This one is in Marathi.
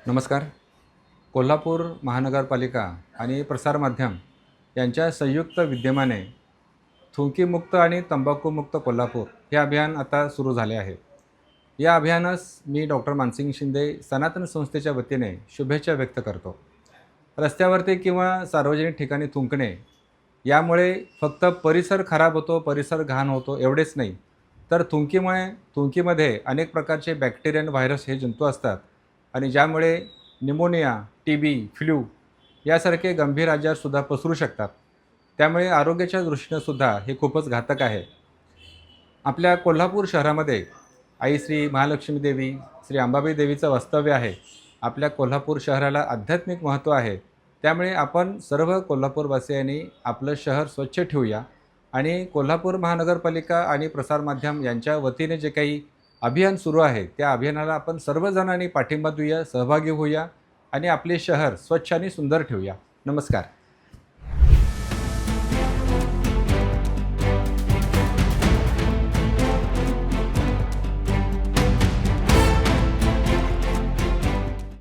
नमस्कार. कोल्हापूर महानगरपालिका आणि प्रसारमाध्यम यांच्या संयुक्त विद्यमाने थुंकीमुक्त आणि तंबाखूमुक्त कोल्हापूर हे अभियान आता सुरू झाले आहे. या अभियानास मी डॉक्टर मानसिंग शिंदे सनातन संस्थेच्या वतीने शुभेच्छा व्यक्त करतो. रस्त्यावरती किंवा सार्वजनिक ठिकाणी थुंकणे यामुळे फक्त परिसर खराब होतो, परिसर घाण होतो एवढेच नाही, तर थुंकीमध्ये अनेक प्रकारचे बॅक्टेरियन व्हायरस हे जंतू असतात आणि ज्यामुळे निमोनिया, टीबी, फ्लू यासारखे गंभीर आजारसुद्धा पसरू शकतात. त्यामुळे आरोग्याच्या दृष्टीनं सुद्धा हे खूपच घातक आहे. आपल्या कोल्हापूर शहरामध्ये आई श्री महालक्ष्मी देवी, श्री अंबाबाई देवीचं वास्तव्य आहे. आपल्या कोल्हापूर शहराला आध्यात्मिक महत्त्व आहे. त्यामुळे आपण सर्व कोल्हापूरवासियांनी आपलं शहर स्वच्छ ठेवूया आणि कोल्हापूर महानगरपालिका आणि प्रसारमाध्यम यांच्या वतीने जे काही अभियान सुरू आहे, त्या अभियानाला आपण सर्वजणांनी पाठिंबा देऊया, सहभागी होऊया आणि आपले शहर स्वच्छ आणि सुंदर ठेवूया. नमस्कार.